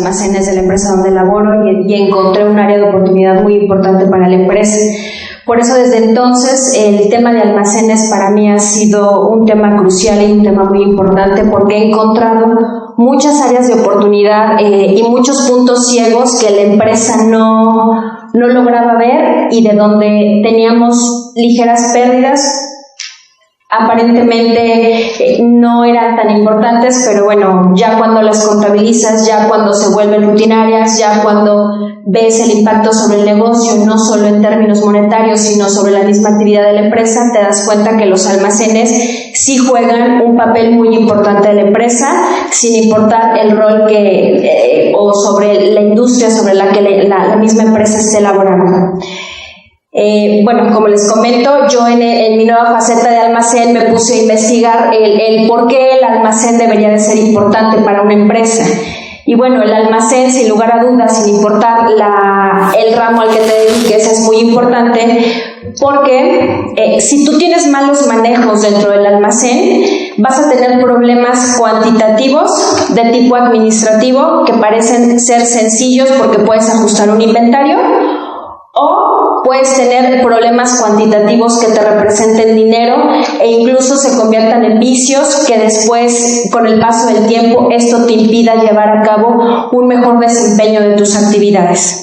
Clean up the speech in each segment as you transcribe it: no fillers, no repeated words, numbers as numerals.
almacenes de la empresa donde laboro y encontré un área de oportunidad muy importante para la empresa. Por eso desde entonces el tema de almacenes para mí ha sido un tema crucial y un tema muy importante porque he encontrado muchas áreas de oportunidad y muchos puntos ciegos que la empresa no lograba ver y de donde teníamos ligeras pérdidas. Aparentemente no eran tan importantes, pero bueno, ya cuando las contabilizas, ya cuando se vuelven rutinarias, ya cuando ves el impacto sobre el negocio, no solo en términos monetarios, sino sobre la misma actividad de la empresa, te das cuenta que los almacenes sí juegan un papel muy importante de la empresa, sin importar el rol o sobre la industria sobre la que la misma empresa esté elaborando. Bueno, como les comento, yo en mi nueva faceta de almacén me puse a investigar el por qué el almacén debería de ser importante para una empresa. Y bueno, el almacén, sin lugar a dudas, sin importar el ramo al que te dediques, es muy importante porque si tú tienes malos manejos dentro del almacén, vas a tener problemas cuantitativos de tipo administrativo que parecen ser sencillos porque puedes ajustar un inventario, o puedes tener problemas cuantitativos que te representen dinero e incluso se conviertan en vicios que después, con el paso del tiempo, esto te impida llevar a cabo un mejor desempeño de tus actividades.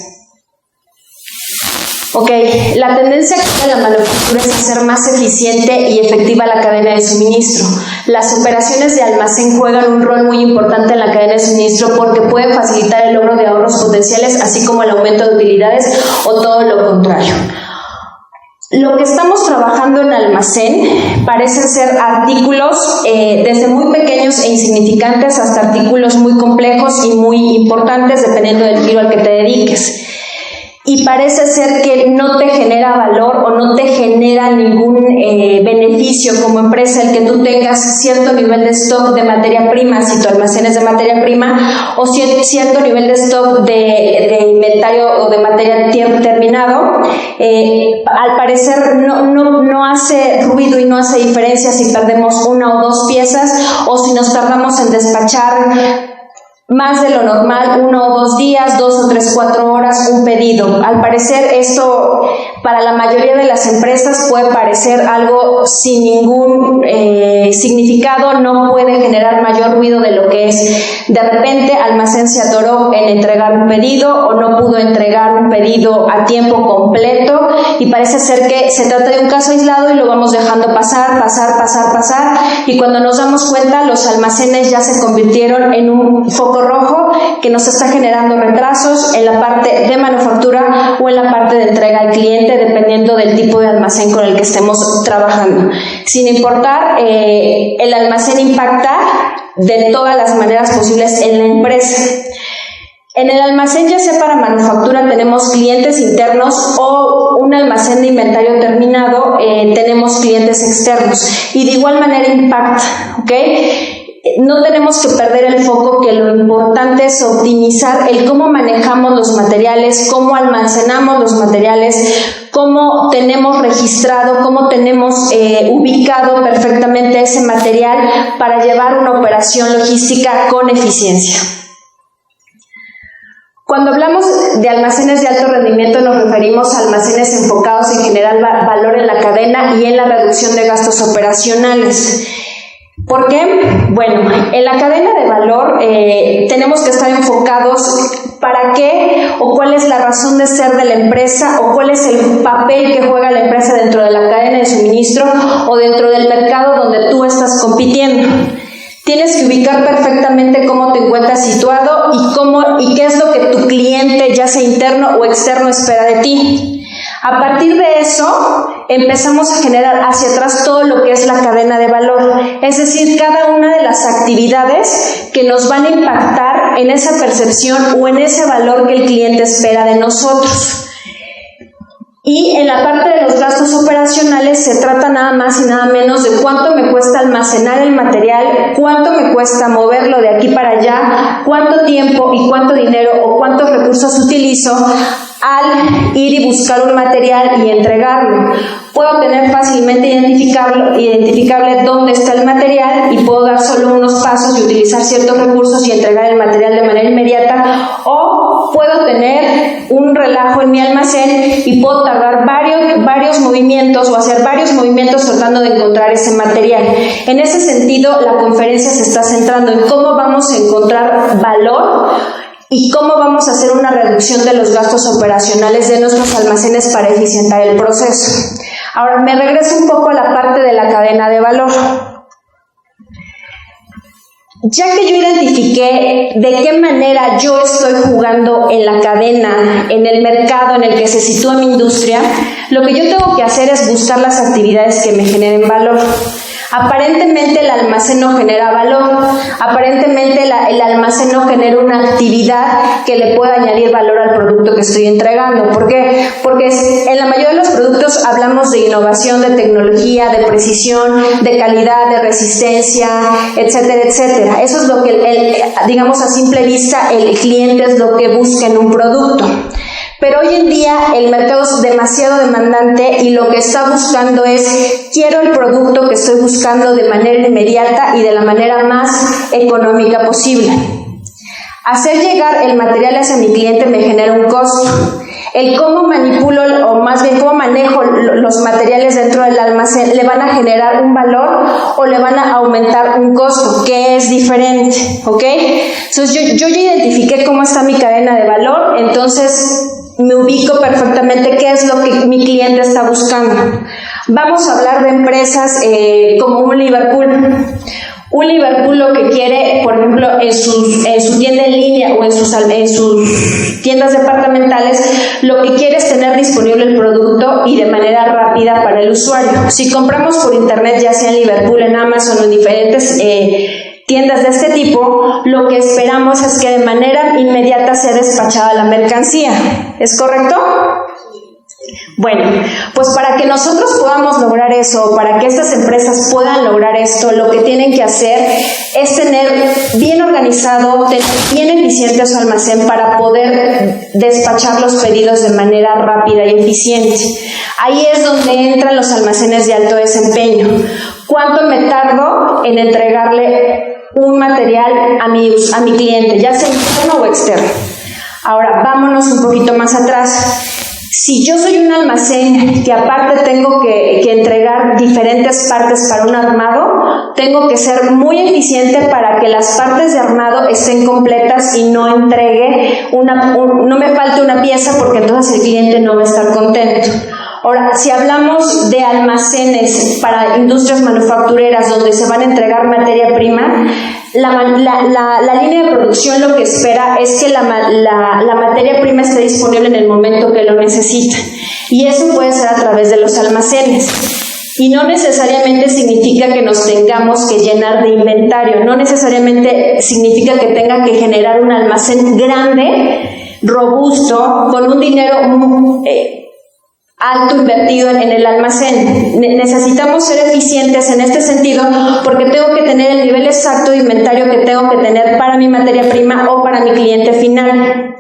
Ok, la tendencia de la manufactura es hacer más eficiente y efectiva la cadena de suministro. Las operaciones de almacén juegan un rol muy importante en la cadena de suministro porque pueden facilitar el logro de ahorros potenciales, así como el aumento de utilidades o todo lo contrario. Lo que estamos trabajando en almacén parecen ser artículos desde muy pequeños e insignificantes hasta artículos muy complejos y muy importantes dependiendo del giro al que te dediques. Y parece ser que no te genera valor o no te genera ningún beneficio como empresa el que tú tengas cierto nivel de stock de materia prima, si tu almacén es de materia prima, o cierto nivel de stock de inventario o de material terminado. Al parecer no hace ruido y no hace diferencia si perdemos una o dos piezas o si nos tardamos en despachar más de lo normal, 1 o 2 días, 2 o 3, 4 horas, un pedido. Al parecer esto para la mayoría de las empresas puede parecer algo sin ningún significado, no puede generar mayor ruido de lo que es. De repente almacén se atoró en entregar un pedido o no pudo entregar un pedido a tiempo completo y parece ser que se trata de un caso aislado y lo vamos dejando pasar y cuando nos damos cuenta los almacenes ya se convirtieron en un foco rojo que nos está generando retrasos en la parte de manufactura o en la parte de entrega al cliente dependiendo del tipo de almacén con el que estemos trabajando. Sin importar, el almacén impacta de todas las maneras posibles en la empresa. En el almacén, ya sea para manufactura, tenemos clientes internos o un almacén de inventario terminado, tenemos clientes externos y de igual manera impacta, ¿ok? No tenemos que perder el foco que lo importante es optimizar el cómo manejamos los materiales, cómo almacenamos los materiales, cómo tenemos registrado, cómo tenemos ubicado perfectamente ese material para llevar una operación logística con eficiencia. Cuando hablamos de almacenes de alto rendimiento nos referimos a almacenes enfocados en generar valor en la cadena y en la reducción de gastos operacionales. ¿Por qué? Bueno, en la cadena de valor tenemos que estar enfocados para qué o cuál es la razón de ser de la empresa o cuál es el papel que juega la empresa dentro de la cadena de suministro o dentro del mercado donde tú estás compitiendo. Tienes que ubicar perfectamente cómo te encuentras situado y qué es lo que tu cliente, ya sea interno o externo, espera de ti. A partir de eso, empezamos a generar hacia atrás todo lo que es la cadena de valor, es decir, cada una de las actividades que nos van a impactar en esa percepción o en ese valor que el cliente espera de nosotros. Y en la parte de los gastos operacionales se trata nada más y nada menos de cuánto me cuesta almacenar el material, cuánto me cuesta moverlo de aquí para allá, cuánto tiempo y cuánto dinero o cuántos recursos utilizo al ir y buscar un material y entregarlo. Puedo tener fácilmente identificable dónde está el material y puedo dar solo unos pasos y utilizar ciertos recursos y entregar el material de manera inmediata, o puedo tener un relajo en mi almacén y puedo tardar varios movimientos o hacer varios movimientos tratando de encontrar ese material. En ese sentido, la conferencia se está centrando en cómo vamos a encontrar valor y cómo vamos a hacer una reducción de los gastos operacionales de nuestros almacenes para eficientar el proceso. Ahora, me regreso un poco a la parte de la cadena de valor. Ya que yo identifiqué de qué manera yo estoy jugando en la cadena, en el mercado en el que se sitúa mi industria, lo que yo tengo que hacer es buscar las actividades que me generen valor. Aparentemente el almacén no genera valor, aparentemente el almacén no genera una actividad que le pueda añadir valor al producto que estoy entregando. ¿Por qué? Porque en la mayoría de los productos hablamos de innovación, de tecnología, de precisión, de calidad, de resistencia, etcétera, etcétera. Eso es lo que, digamos a simple vista, el cliente es lo que busca en un producto. Pero hoy en día el mercado es demasiado demandante y lo que está buscando es, quiero el producto que estoy buscando de manera inmediata y de la manera más económica posible. Hacer llegar el material hacia mi cliente me genera un costo. El cómo manipulo, o más bien cómo manejo los materiales dentro del almacén, ¿le van a generar un valor o le van a aumentar un costo? Que es diferente, ¿ok? Entonces yo ya identifiqué cómo está mi cadena de valor, entonces me ubico perfectamente qué es lo que mi cliente está buscando. Vamos a hablar de empresas como un Liverpool. Un Liverpool lo que quiere, por ejemplo, en su tienda en línea o en sus tiendas departamentales, lo que quiere es tener disponible el producto y de manera rápida para el usuario. Si compramos por internet, ya sea en Liverpool, en Amazon o en diferentes tiendas de este tipo, lo que esperamos es que de manera inmediata sea despachada la mercancía. ¿Es correcto? Bueno, pues para que nosotros podamos lograr eso, para que estas empresas puedan lograr esto, lo que tienen que hacer es tener bien organizado, tener bien eficiente su almacén para poder despachar los pedidos de manera rápida y eficiente. Ahí es donde entran los almacenes de alto desempeño. ¿Cuánto me tardo en entregarle un material a mi cliente, ya sea interno o externo? Ahora, vámonos un poquito más atrás. Si yo soy un almacén que aparte tengo que entregar diferentes partes para un armado, tengo que ser muy eficiente para que las partes de armado estén completas y no entregue no me falte una pieza, porque entonces el cliente no va a estar contento. Ahora, si hablamos de almacenes para industrias manufactureras donde se van a entregar materia prima, la línea de producción lo que espera es que la materia prima esté disponible en el momento que lo necesita. Y eso puede ser a través de los almacenes. Y no necesariamente significa que nos tengamos que llenar de inventario, no necesariamente significa que tenga que generar un almacén grande, robusto, con un dinero alto invertido en el almacén. Necesitamos ser eficientes en este sentido porque tengo que tener el nivel exacto de inventario que tengo que tener para mi materia prima o para mi cliente final.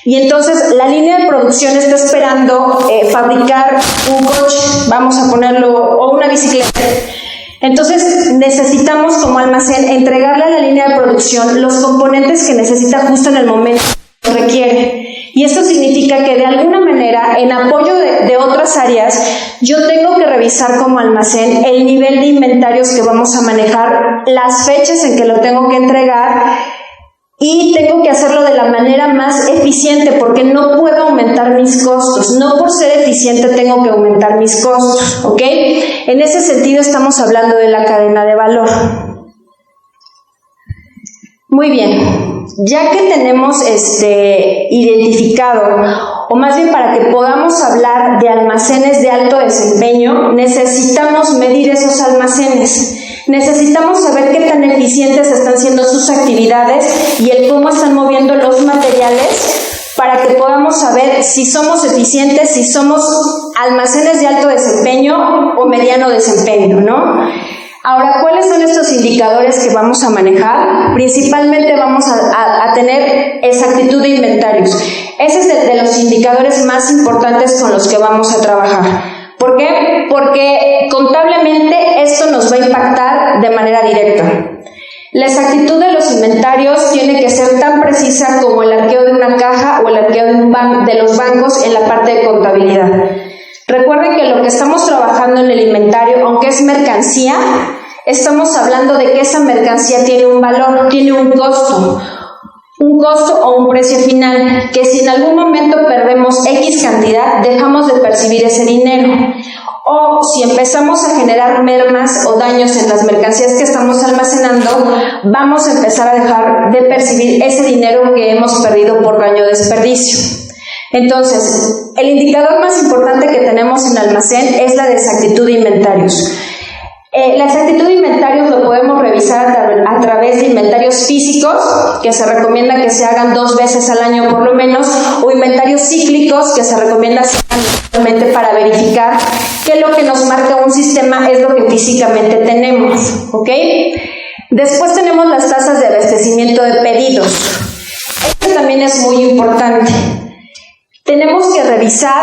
Y entonces la línea de producción está esperando fabricar un coche, vamos a ponerlo, o una bicicleta. Entonces necesitamos como almacén entregarle a la línea de producción los componentes que necesita justo en el momento que requiere. Y eso significa que de alguna manera, en apoyo de otras áreas, yo tengo que revisar como almacén el nivel de inventarios que vamos a manejar, las fechas en que lo tengo que entregar, y tengo que hacerlo de la manera más eficiente porque no puedo aumentar mis costos. No por ser eficiente tengo que aumentar mis costos, ¿ok? En ese sentido estamos hablando de la cadena de valor. Muy bien, ya que tenemos identificado, o más bien para que podamos hablar de almacenes de alto desempeño, necesitamos medir esos almacenes. Necesitamos saber qué tan eficientes están siendo sus actividades y el cómo están moviendo los materiales para que podamos saber si somos eficientes, si somos almacenes de alto desempeño o mediano desempeño, ¿no? Ahora, ¿cuáles son estos indicadores que vamos a manejar? Principalmente vamos a tener exactitud de inventarios. Ese es de los indicadores más importantes con los que vamos a trabajar. ¿Por qué? Porque contablemente esto nos va a impactar de manera directa. La exactitud de los inventarios tiene que ser tan precisa como el arqueo de una caja o el arqueo de los bancos en la parte de contabilidad. Recuerden que lo que estamos trabajando en el inventario, aunque es mercancía, estamos hablando de que esa mercancía tiene un valor, tiene un costo o un precio final, que si en algún momento perdemos X cantidad, dejamos de percibir ese dinero. O si empezamos a generar mermas o daños en las mercancías que estamos almacenando, vamos a empezar a dejar de percibir ese dinero que hemos perdido por daño o desperdicio. Entonces, el indicador más importante que tenemos en almacén es la de exactitud de inventarios. La exactitud de inventarios lo podemos revisar a través de inventarios físicos, que se recomienda que se hagan 2 veces al año por lo menos, o inventarios cíclicos, que se recomienda hacer anualmente para verificar que lo que nos marca un sistema es lo que físicamente tenemos, ¿ok? Después tenemos las tasas de abastecimiento de pedidos. Esto también es muy importante. Tenemos que revisar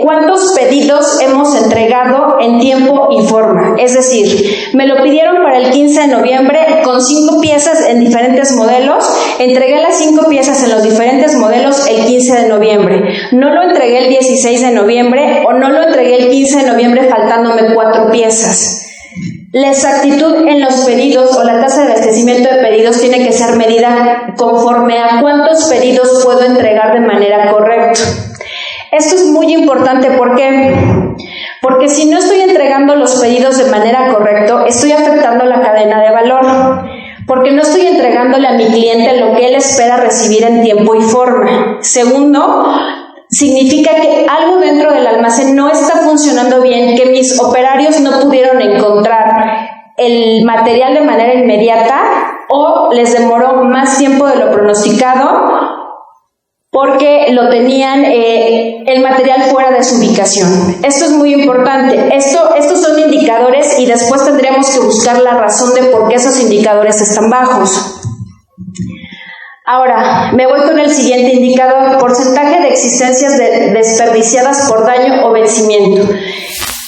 cuántos pedidos hemos entregado en tiempo y forma. Es decir, me lo pidieron para el 15 de noviembre con 5 piezas en diferentes modelos. Entregué las 5 piezas en los diferentes modelos el 15 de noviembre. No lo entregué el 16 de noviembre o no lo entregué el 15 de noviembre faltándome 4 piezas. La exactitud en los pedidos o la tasa de abastecimiento de pedidos tiene que ser medida conforme a cuántos pedidos puedo entregar de manera correcta. Esto es muy importante, ¿por qué? Porque si no estoy entregando los pedidos de manera correcta, estoy afectando la cadena de valor, porque no estoy entregándole a mi cliente lo que él espera recibir en tiempo y forma. Segundo, significa que algo dentro del almacén no está funcionando bien, que mis operarios no pudieron encontrar el material de manera inmediata o les demoró más tiempo de lo pronosticado porque lo tenían el material fuera de su ubicación. Esto es muy importante. Estos son indicadores y después tendremos que buscar la razón de por qué esos indicadores están bajos. Ahora, me voy con el siguiente indicador, porcentaje de existencias desperdiciadas por daño o vencimiento.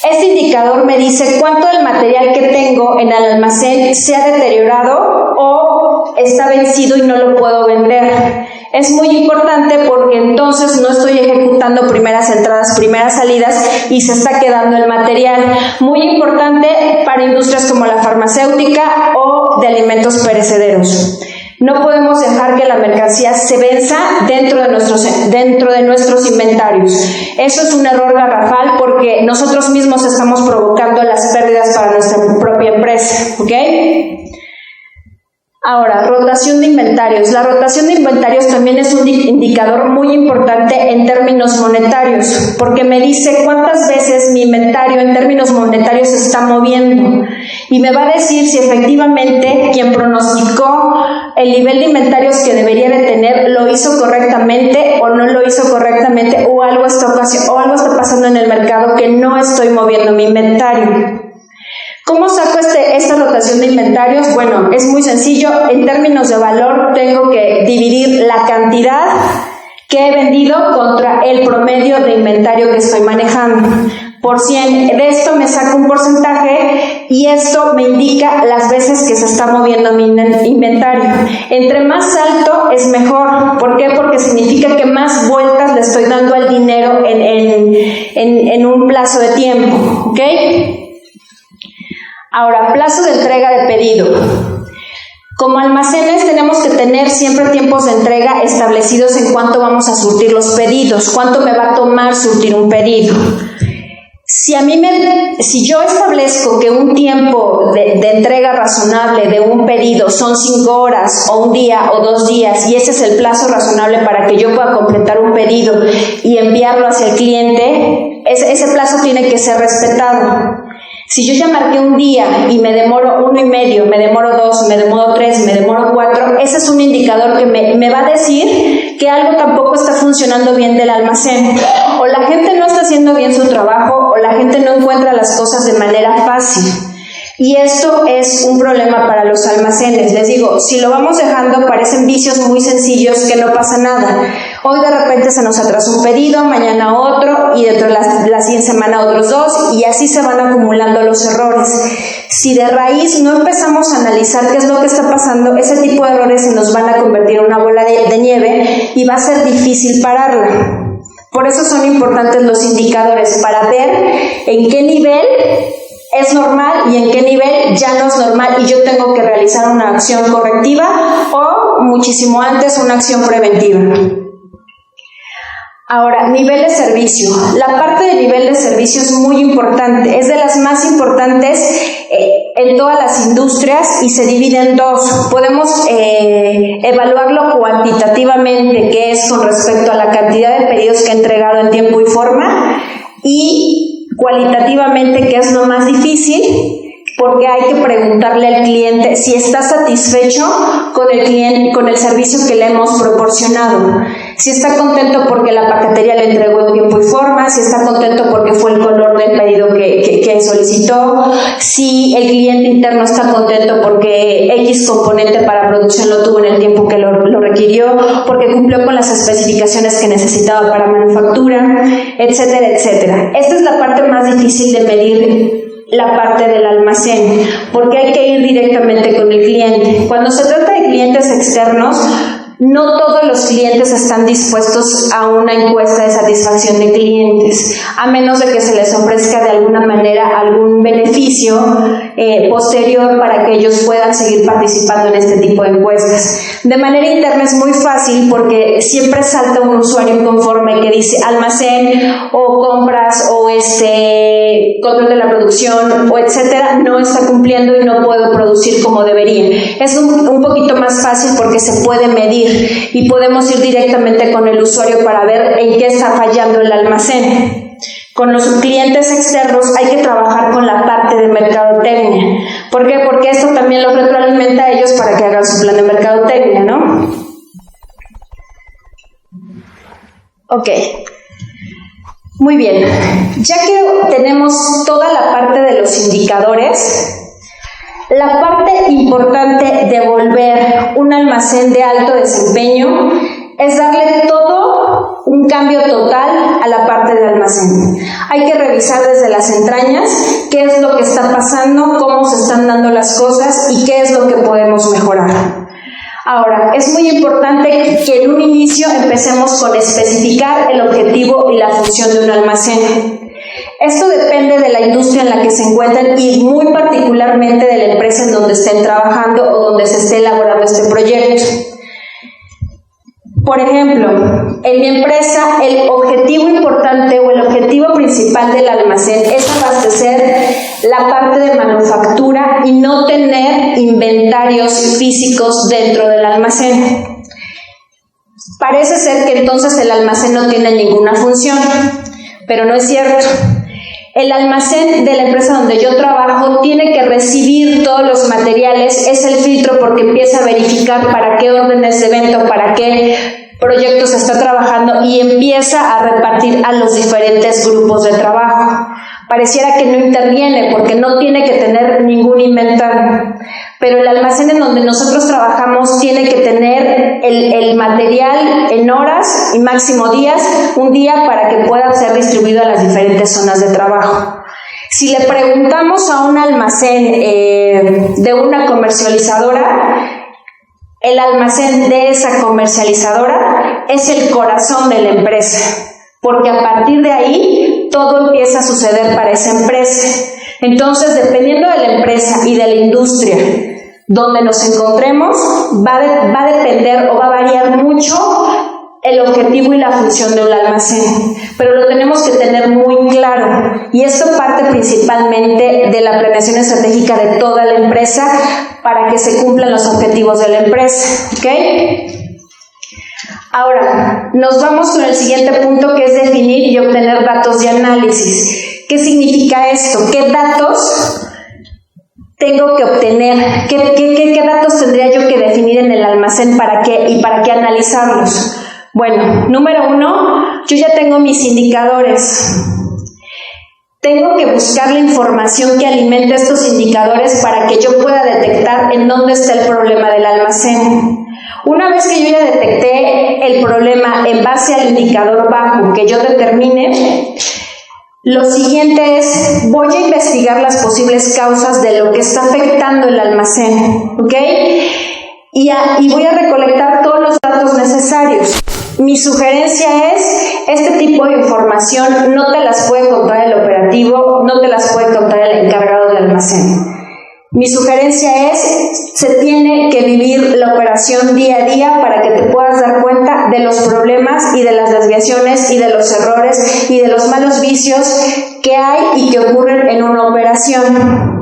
Este indicador me dice cuánto del material que tengo en el almacén se ha deteriorado o está vencido y no lo puedo vender. Es muy importante porque entonces no estoy ejecutando primeras entradas, primeras salidas y se está quedando el material. Muy importante para industrias como la farmacéutica o de alimentos perecederos. No podemos dejar que la mercancía se venza dentro de nuestros inventarios. Eso es un error garrafal porque nosotros mismos estamos provocando las pérdidas para nuestra propia empresa, ¿ok? Ahora, rotación de inventarios. La rotación de inventarios también es un indicador muy importante en términos monetarios, porque me dice cuántas veces mi inventario en términos monetarios se está moviendo y me va a decir si efectivamente quien pronosticó el nivel de inventarios que debería de tener lo hizo correctamente o no lo hizo correctamente o algo está pasando en el mercado que no estoy moviendo mi inventario. ¿Cómo saco esta rotación de inventarios? Bueno, es muy sencillo. En términos de valor, tengo que dividir la cantidad que he vendido contra el promedio de inventario que estoy manejando. Por 100, de esto me saco un porcentaje y esto me indica las veces que se está moviendo mi inventario. Entre más alto es mejor. ¿Por qué? Porque significa que más vueltas le estoy dando al dinero en un plazo de tiempo, ¿ok? Ahora, plazo de entrega de pedido. Como almacenes tenemos que tener siempre tiempos de entrega establecidos en cuánto vamos a surtir los pedidos, cuánto me va a tomar surtir un pedido. Si yo establezco que un tiempo de entrega razonable de un pedido son 5 horas o un día o 2 días y ese es el plazo razonable para que yo pueda completar un pedido y enviarlo hacia el cliente, ese plazo tiene que ser respetado. Si yo ya marqué un día y me demoro 1 y medio, me demoro 2, me demoro 3, me demoro 4, ese es un indicador que me va a decir que algo tampoco está funcionando bien del almacén. O la gente no está haciendo bien su trabajo o la gente no encuentra las cosas de manera fácil. Y esto es un problema para los almacenes. Les digo, si lo vamos dejando, parecen vicios muy sencillos que no pasa nada. Hoy de repente se nos atrasa un pedido, mañana otro, y dentro de la siguiente semana otros 2, y así se van acumulando los errores. Si de raíz no empezamos a analizar qué es lo que está pasando, ese tipo de errores se nos van a convertir en una bola de nieve y va a ser difícil pararla. Por eso son importantes los indicadores, para ver en qué nivel es normal y en qué nivel ya no es normal y yo tengo que realizar una acción correctiva o, muchísimo antes, una acción preventiva. Ahora, nivel de servicio. La parte de nivel de servicio es muy importante, es de las más importantes en todas las industrias y se divide en dos. Podemos evaluarlo cuantitativamente, que es con respecto a la cantidad de pedidos que he entregado en tiempo y forma, y cualitativamente, que es lo más difícil, porque hay que preguntarle al cliente si está satisfecho con el servicio que le hemos proporcionado, si está contento porque la paquetería le entregó en tiempo y forma, si está contento porque fue el color del pedido que solicitó, si el cliente interno está contento porque X componente para producción lo tuvo en el tiempo que lo requirió, porque cumplió con las especificaciones que necesitaba para manufactura, etcétera, etcétera. Esta es la parte más difícil de medir, la parte del almacén, porque hay que ir directamente con el cliente. Cuando se trata de clientes externos, no todos los clientes están dispuestos a una encuesta de satisfacción de clientes, a menos de que se les ofrezca de alguna manera algún beneficio posterior para que ellos puedan seguir participando en este tipo de encuestas. De manera interna es muy fácil porque siempre salta un usuario inconforme que dice almacén o compras o control de la producción o etcétera, no está cumpliendo y no puedo producir como debería. Es un poquito más fácil porque se puede medir y podemos ir directamente con el usuario para ver en qué está fallando el almacén. Con los clientes externos hay que trabajar con la parte de mercadotecnia. ¿Por qué? Porque esto también los retroalimenta a ellos para que hagan su plan de mercadotecnia, ¿no? Ok. Muy bien. Ya que tenemos toda la parte de los indicadores, la parte importante de volver un almacén de alto desempeño es darle todo un cambio total a la parte de almacén. Hay que revisar desde las entrañas qué es lo que está pasando, cómo se están dando las cosas y qué es lo que podemos mejorar. Ahora, es muy importante que en un inicio empecemos con especificar el objetivo y la función de un almacén. Esto depende de la industria en la que se encuentran y muy particularmente de la empresa en donde estén trabajando o donde se esté elaborando este proyecto. Por ejemplo, en mi empresa el objetivo importante o el objetivo principal del almacén es abastecer la parte de manufactura y no tener inventarios físicos dentro del almacén. Parece ser que entonces el almacén no tiene ninguna función, pero no es cierto. El almacén de la empresa donde yo trabajo tiene que recibir todos los materiales, es el filtro porque empieza a verificar para qué órdenes de venta, para qué proyectos se está trabajando y empieza a repartir a los diferentes grupos de trabajo. Pareciera que no interviene porque no tiene que tener ningún inventario, pero el almacén en donde nosotros trabajamos tiene que tener el material en horas y máximo días, un día para que pueda ser distribuido a las diferentes zonas de trabajo. Si le preguntamos a un almacén de una comercializadora, el almacén de esa comercializadora es el corazón de la empresa, porque a partir de ahí todo empieza a suceder para esa empresa. Entonces, dependiendo de la empresa y de la industria donde nos encontremos, va a depender o va a variar mucho el objetivo y la función de un almacén, pero lo tenemos que tener muy claro y esto parte principalmente de la planeación estratégica de toda la empresa para que se cumplan los objetivos de la empresa, ¿ok? Ahora, nos vamos con el siguiente punto que es definir y obtener datos de análisis. ¿Qué significa esto? ¿Qué datos tengo que obtener? ¿Qué datos tendría yo que definir en el almacén para qué analizarlos? Bueno, número 1, yo ya tengo mis indicadores. tengo que buscar la información que alimente estos indicadores para que yo pueda detectar en dónde está el problema del almacén. Una vez que yo ya detecté el problema en base al indicador bajo que yo determine, lo siguiente es, voy a investigar las posibles causas de lo que está afectando el almacén, ¿ok? Y voy a recolectar todos los datos necesarios. Mi sugerencia es, este tipo de información no te las puede contar el operativo, no te las puede contar el encargado del almacén. Mi sugerencia es, se tiene que vivir la operación día a día para que te puedas dar cuenta de los problemas y de las desviaciones y de los errores y de los malos vicios que hay y que ocurren en una operación.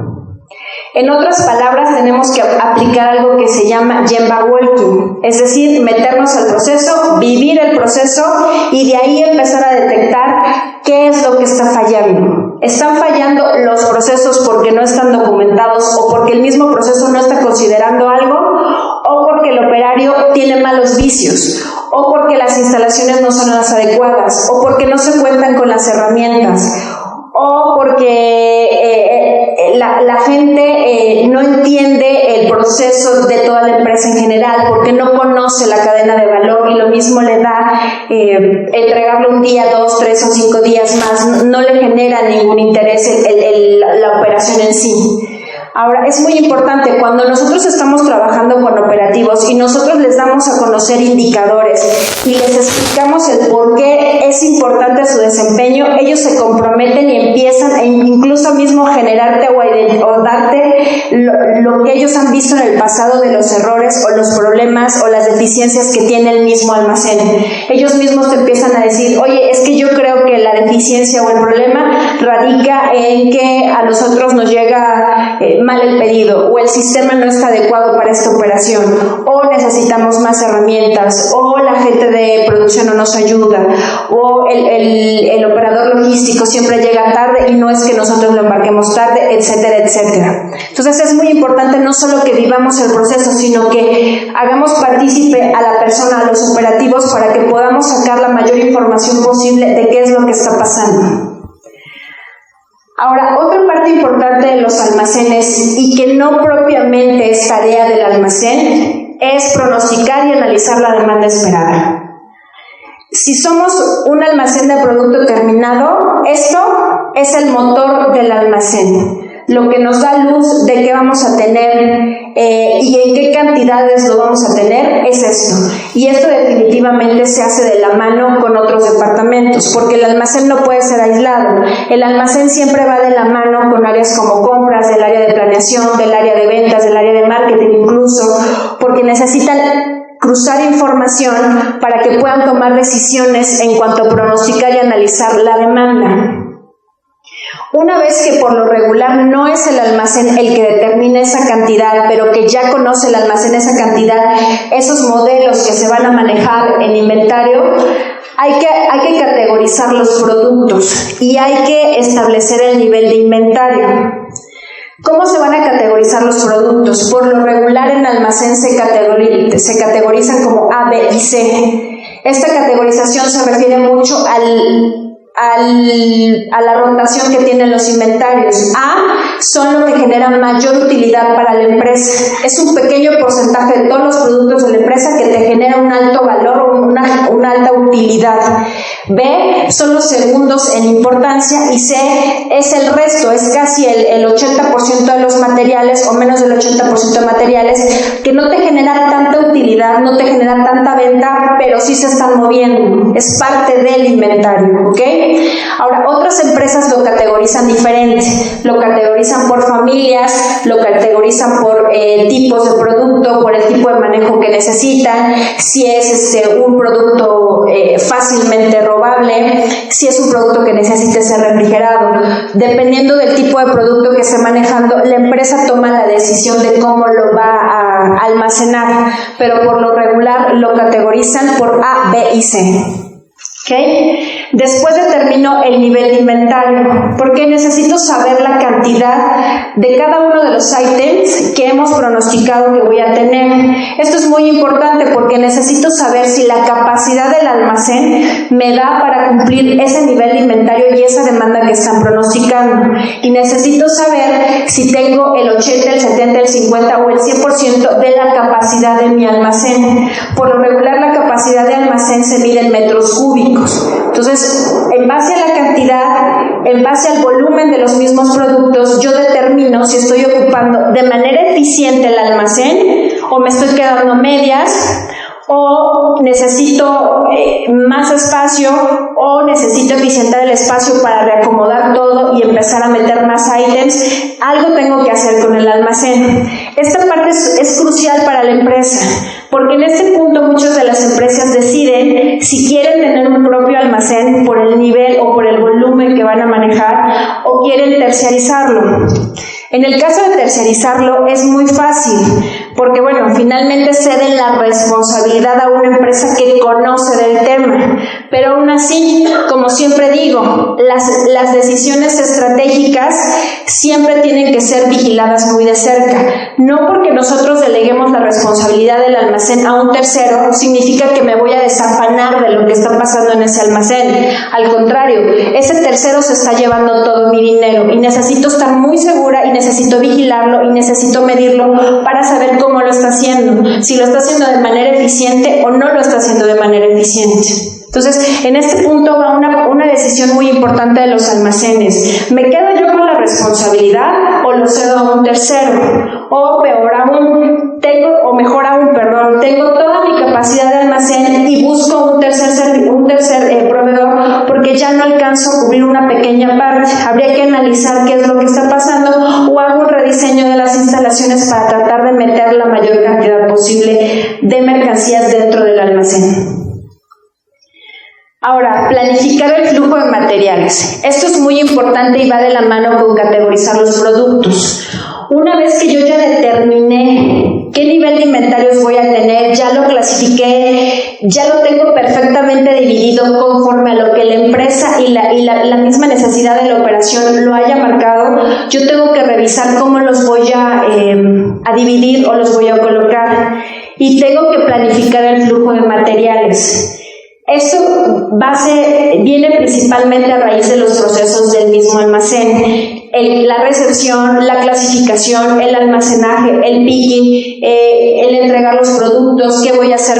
En otras palabras, tenemos que aplicar algo que se llama Gemba Walking, es decir, meternos al proceso, vivir el proceso y de ahí empezar a detectar qué es lo que está fallando. ¿Están fallando los procesos porque no están documentados o porque el mismo proceso no está considerando algo? ¿O porque el operario tiene malos vicios? ¿O porque las instalaciones no son las adecuadas? ¿O porque no se cuentan con las herramientas? ¿O porque la gente no entiende el proceso de toda la empresa en general, porque no conoce la cadena de valor y lo mismo le da entregarlo un día, 2, 3 o 5 días más, no le genera ningún interés la operación en sí? Ahora, es muy importante, cuando nosotros estamos trabajando con operativos y nosotros les damos a conocer indicadores y les explicamos el por qué es importante su desempeño, ellos se comprometen y empiezan a incluso mismo generarte o darte lo que ellos han visto en el pasado de los errores o los problemas o las deficiencias que tiene el mismo almacén. Ellos mismos te empiezan a decir, oye, es que yo creo que la deficiencia o el problema radica en que a nosotros nos llega mal el pedido, o el sistema no está adecuado para esta operación, o necesitamos más herramientas, o la gente de producción no nos ayuda, o el operador logístico siempre llega tarde y no es que nosotros lo embarquemos tarde, etcétera, etcétera. Entonces es muy importante no solo que vivamos el proceso, sino que hagamos partícipe a la persona, a los operativos, para que podamos sacar la mayor información posible de qué es lo que está pasando. Ahora, otra parte importante de los almacenes y que no propiamente es tarea del almacén es pronosticar y analizar la demanda esperada. Si somos un almacén de producto terminado, esto es el motor del almacén, lo que nos da luz de qué vamos a tener y en qué cantidades lo vamos a tener es esto. Y esto definitivamente se hace de la mano con otros departamentos, porque el almacén no puede ser aislado. El almacén siempre va de la mano con áreas como compras, del área de planeación, del área de ventas, del área de marketing incluso, porque necesitan cruzar información para que puedan tomar decisiones en cuanto a pronosticar y analizar la demanda. Una vez que por lo regular no es el almacén el que determina esa cantidad, pero que ya conoce el almacén esa cantidad, esos modelos que se van a manejar en inventario, hay que categorizar los productos y hay que establecer el nivel de inventario. ¿Cómo se van a categorizar los productos? Por lo regular en almacén se categorizan como A, B y C. Esta categorización se refiere mucho a la rotación que tienen los inventarios. A son lo que generan mayor utilidad para la empresa. Es un pequeño porcentaje de todos los productos de la empresa que te genera un alto valor o una alta utilidad. B son los segundos en importancia y C es el resto, es casi el 80% de los materiales o menos del 80% de materiales que no te generan tanta utilidad, no te generan tanta venta, pero sí se están moviendo. Es parte del inventario, ¿ok? Ahora, otras empresas lo categorizan diferente, lo categorizan por familias, lo categorizan por tipos de producto, por el tipo de manejo que necesitan, si es un producto fácilmente robable, si es un producto que necesite ser refrigerado. Dependiendo del tipo de producto que esté manejando, la empresa toma la decisión de cómo lo va a almacenar, pero por lo regular lo categorizan por A, B y C. ¿Okay? Después determino el nivel de inventario, porque necesito saber la cantidad de cada uno de los ítems que hemos pronosticado que voy a tener. Esto es muy importante porque necesito saber si la capacidad del almacén me da para cumplir ese nivel de inventario y esa demanda que están pronosticando. Y necesito saber si tengo el 80, el 70, el 50 o el 100% de la capacidad de mi almacén. Por lo regular, la capacidad de almacén se mide en metros cúbicos. Entonces, en base a la cantidad, en base al volumen de los mismos productos, yo determino si estoy ocupando de manera eficiente el almacén o me estoy quedando medias, o necesito más espacio, o necesito eficientar el espacio para reacomodar todo y empezar a meter más ítems. Algo tengo que hacer con el almacén. Esta parte es crucial para la empresa, porque en este punto muchas de las empresas deciden si quieren tener un propio almacén por el nivel o por el volumen que van a manejar, o quieren terciarizarlo. En el caso de terciarizarlo es muy fácil, porque finalmente ceden la responsabilidad a una empresa que conoce del tema, pero aún así, como siempre digo, las decisiones estratégicas siempre tienen que ser vigiladas muy de cerca. No porque nosotros deleguemos la responsabilidad del almacén a un tercero, significa que me voy a desafanar de lo que está pasando en ese almacén. Al contrario, ese tercero se está llevando todo mi dinero y necesito estar muy segura y necesito vigilarlo y necesito medirlo para saber cómo lo está haciendo, si lo está haciendo de manera eficiente o no lo está haciendo de manera eficiente. Entonces, en este punto va una decisión muy importante de los almacenes. ¿Me quedo yo con la responsabilidad o lo cedo a un tercero? O peor aún, tengo toda mi capacidad de almacén y busco un tercer proveedor porque ya no alcanzo a cubrir una pequeña parte. Habría que analizar qué es lo que está pasando, o hago un rediseño de las instalaciones para tratar de meter la mayor cantidad posible de mercancías dentro del almacén. Ahora, planificar el flujo de materiales. Esto es muy importante y va de la mano con categorizar los productos. Una vez que yo ya determiné qué nivel de inventarios voy a tener, ya lo clasifiqué, ya lo tengo perfectamente dividido conforme a lo que la empresa y la misma necesidad de la operación lo haya marcado, yo tengo que revisar cómo los voy a dividir o los voy a colocar, y tengo que planificar el flujo de materiales. Esto viene principalmente a raíz de los procesos del mismo almacén. La recepción, la clasificación, el almacenaje, el picking, el entregar los productos, qué voy a hacer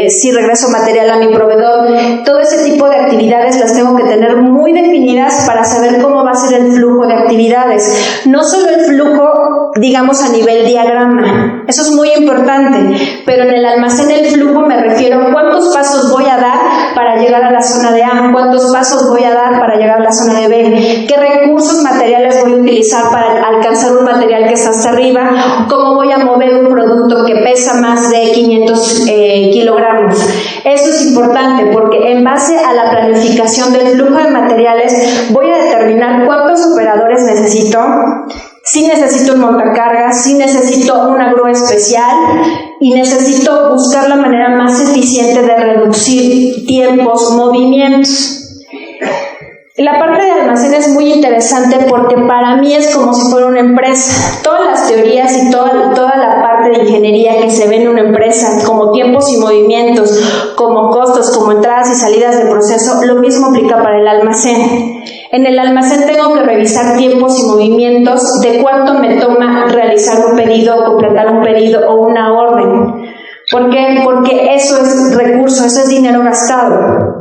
si regreso material a mi proveedor. Todo ese tipo de actividades las tengo que tener muy definidas para saber cómo va a ser el flujo de actividades. No solo el flujo, digamos, a nivel diagrama, eso es muy importante, pero en el almacén el flujo me refiero a cuántos pasos voy a dar para llegar a la zona de A, cuántos pasos voy a dar para llegar a la zona de B, qué recursos materiales voy a utilizar para alcanzar un material que está hasta arriba, cómo voy a mover un producto que pesa más de 500 kilogramos. Eso es importante porque en base a la planificación del flujo de materiales voy a determinar cuántos operadores necesito, si necesito un montacargas, si necesito una grúa especial, y necesito buscar la manera más eficiente de reducir tiempos, movimientos. La parte de almacén es muy interesante porque para mí es como si fuera una empresa. Todas las teorías y toda la parte de ingeniería que se ve en una empresa, como tiempos y movimientos, como costos, como entradas y salidas de proceso, lo mismo aplica para el almacén. En el almacén tengo que revisar tiempos y movimientos de cuánto me toma realizar un pedido, completar un pedido o una orden. ¿Por qué? Porque eso es recurso, eso es dinero gastado.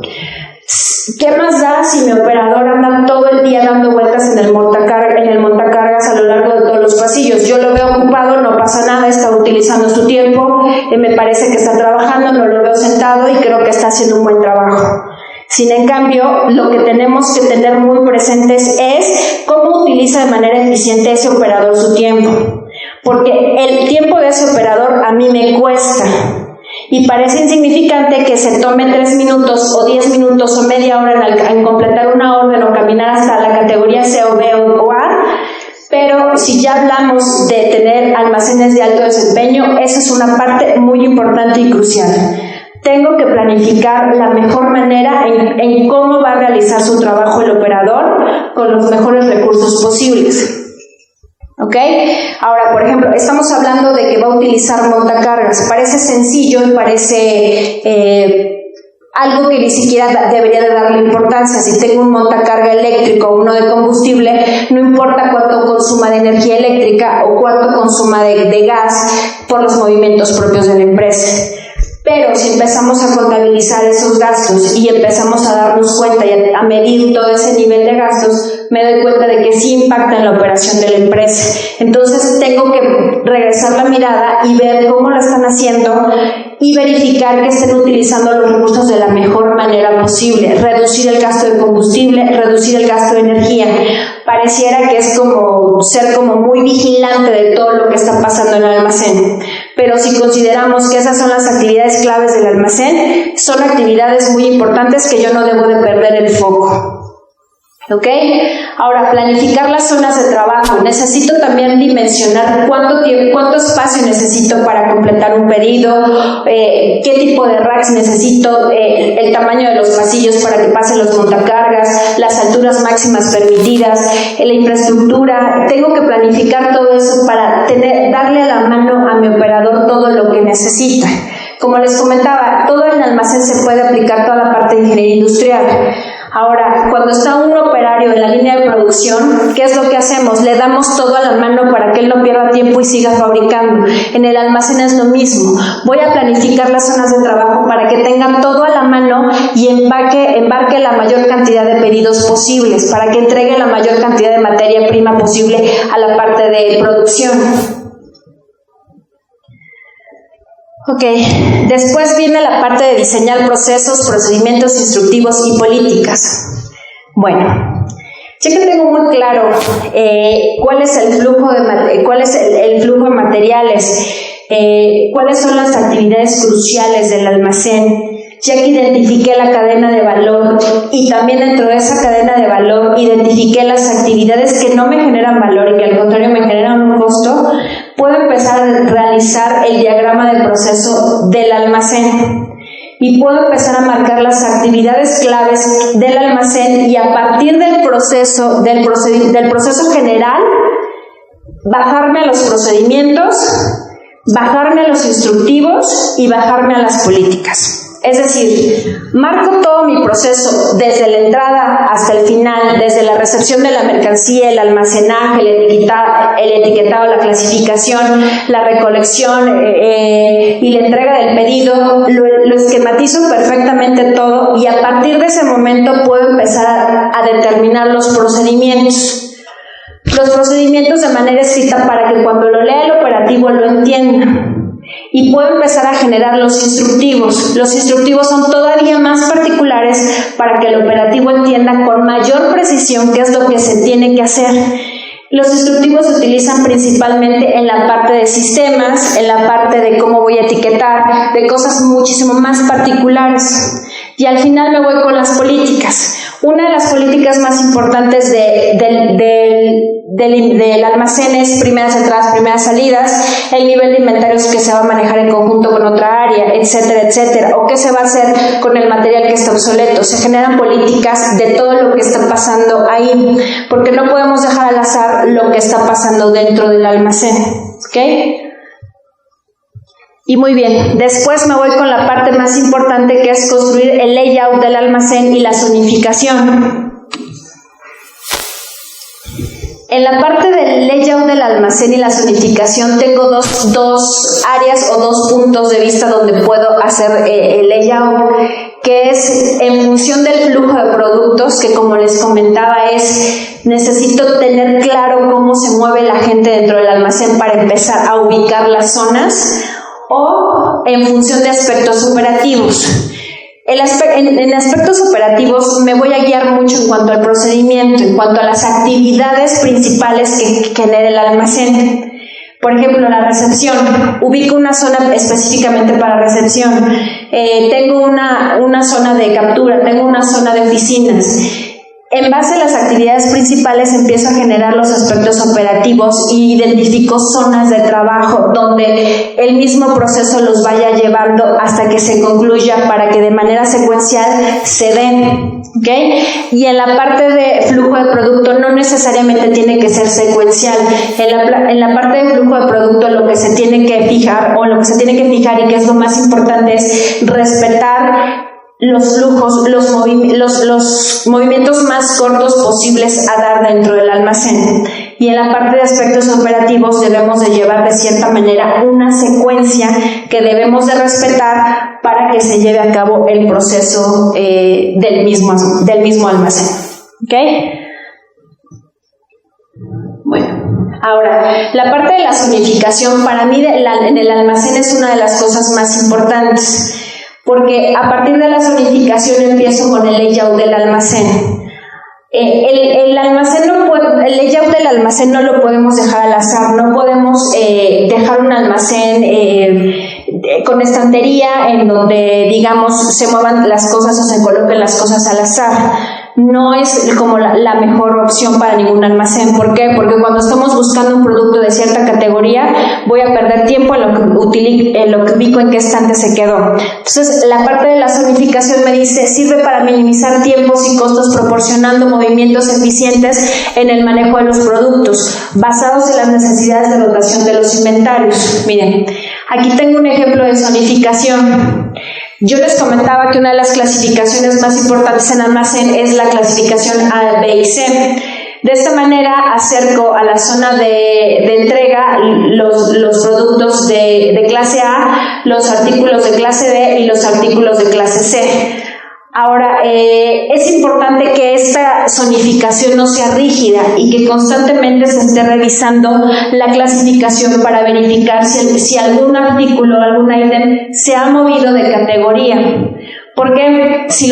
¿Qué más da si mi operador anda todo el día dando vueltas en el montacargas a lo largo de todos los pasillos? Yo lo veo ocupado, no pasa nada, está utilizando su tiempo, me parece que está trabajando, no lo veo sentado y creo que está haciendo un buen trabajo. Sin en cambio, lo que tenemos que tener muy presentes es cómo utiliza de manera eficiente ese operador su tiempo. Porque el tiempo de ese operador a mí me cuesta. Y parece insignificante que se tome 3 minutos o 10 minutos o media hora en completar una orden o caminar hasta la categoría C o B o A, pero si ya hablamos de tener almacenes de alto desempeño, esa es una parte muy importante y crucial. tengo que planificar la mejor manera en cómo va a realizar su trabajo el operador con los mejores recursos posibles. ¿Ok? Ahora, por ejemplo, estamos hablando de que va a utilizar montacargas. Parece sencillo y parece algo que ni siquiera debería de darle importancia. Si tengo un montacarga eléctrico o uno de combustible, no importa cuánto consuma de energía eléctrica o cuánto consuma de gas por los movimientos propios de la empresa. Pero si empezamos a contabilizar esos gastos y empezamos a darnos cuenta y a medir todo ese nivel de gastos, me doy cuenta de que sí impacta en la operación de la empresa. Entonces tengo que regresar la mirada y ver cómo lo están haciendo y verificar que estén utilizando los recursos de la mejor manera posible. Reducir el gasto de combustible, reducir el gasto de energía. Pareciera que es como ser como muy vigilante de todo lo que está pasando en el almacén. Pero si consideramos que esas son las actividades claves del almacén, son actividades muy importantes que yo no debo de perder el foco. ¿Ok? Ahora, planificar las zonas de trabajo. Necesito también dimensionar cuánto espacio necesito para completar un pedido, qué tipo de racks necesito, el tamaño de los pasillos para que pasen los montacargas, las alturas máximas permitidas, la infraestructura. Tengo que planificar todo eso para darle a la mano a mi operador todo lo que necesita. Como les comentaba, todo en el almacén se puede aplicar, toda la parte de ingeniería industrial. Ahora, cuando está un operario en la línea de producción, ¿qué es lo que hacemos? Le damos todo a la mano para que él no pierda tiempo y siga fabricando. En el almacén es lo mismo. Voy a planificar las zonas de trabajo para que tengan todo a la mano y embarque la mayor cantidad de pedidos posibles, para que entregue la mayor cantidad de materia prima posible a la parte de producción. Ok, después viene la parte de diseñar procesos, procedimientos instructivos y políticas. Bueno, ya que tengo muy claro cuál es el flujo de materiales, cuáles son las actividades cruciales del almacén, ya que identifiqué la cadena de valor y también dentro de esa cadena de valor identifiqué las actividades que no me generan valor y que al contrario me generan un costo, puedo empezar a realizar el diagrama de proceso del almacén y puedo empezar a marcar las actividades claves del almacén y a partir del proceso general bajarme a los procedimientos, bajarme a los instructivos y bajarme a las políticas. Es decir, marco todo mi proceso desde la entrada hasta el final, desde la recepción de la mercancía, el almacenaje, el etiquetado, la clasificación, la recolección y la entrega del pedido, lo esquematizo perfectamente todo y a partir de ese momento puedo empezar a determinar los procedimientos. Los procedimientos de manera escrita para que cuando lo lea el operativo lo entienda. Y puedo empezar a generar los instructivos. Los instructivos son todavía más particulares para que el operativo entienda con mayor precisión qué es lo que se tiene que hacer. Los instructivos se utilizan principalmente en la parte de sistemas, en la parte de cómo voy a etiquetar, de cosas muchísimo más particulares. Y al final me voy con las políticas. Una de las políticas más importantes del almacén es primeras entradas, primeras salidas, el nivel de inventarios que se va a manejar en conjunto con otra área, etcétera, etcétera, o qué se va a hacer con el material que está obsoleto. Se generan políticas de todo lo que está pasando ahí, porque no podemos dejar al azar lo que está pasando dentro del almacén, ¿ok? Y muy bien, después me voy con la parte más importante que es construir el layout del almacén y la zonificación. En la parte del layout del almacén y la zonificación tengo dos áreas o dos puntos de vista donde puedo hacer el layout, que es en función del flujo de productos, que como les comentaba necesito tener claro cómo se mueve la gente dentro del almacén para empezar a ubicar las zonas, o en función de aspectos operativos. En aspectos operativos me voy a guiar mucho en cuanto al procedimiento, en cuanto a las actividades principales que genera el almacén. Por ejemplo, la recepción. Ubico una zona específicamente para recepción. Tengo una zona de captura, tengo una zona de oficinas. En base a las actividades principales empiezo a generar los aspectos operativos y identifico zonas de trabajo donde el mismo proceso los vaya llevando hasta que se concluya para que de manera secuencial se den. ¿Okay? Y en la parte de flujo de producto no necesariamente tiene que ser secuencial. En la parte de flujo de producto lo que se tiene que fijar y que es lo más importante es respetar los flujos, los movimientos más cortos posibles a dar dentro del almacén. Y en la parte de aspectos operativos debemos de llevar de cierta manera una secuencia que debemos de respetar para que se lleve a cabo el proceso del mismo almacén. ¿Okay? Bueno, ahora, la parte de la zonificación para mí en el almacén es una de las cosas más importantes. Porque a partir de la zonificación empiezo con el layout del almacén. El layout del almacén no lo podemos dejar al azar, no podemos dejar un almacén con estantería en donde, digamos, se muevan las cosas o se coloquen las cosas al azar. No es como la mejor opción para ningún almacén. ¿Por qué? Porque cuando estamos buscando un producto de cierta categoría, voy a perder tiempo en lo que ubico en qué estante se quedó. Entonces, la parte de la zonificación me dice, sirve para minimizar tiempos y costos proporcionando movimientos eficientes en el manejo de los productos, basados en las necesidades de rotación de los inventarios. Miren, aquí tengo un ejemplo de zonificación. Yo les comentaba que una de las clasificaciones más importantes en almacén es la clasificación A, B y C. De esta manera acerco a la zona de entrega los productos de clase A, los artículos de clase B y los artículos de clase C. Ahora, es importante que esta zonificación no sea rígida y que constantemente se esté revisando la clasificación para verificar si algún artículo o algún ítem se ha movido de categoría. Porque si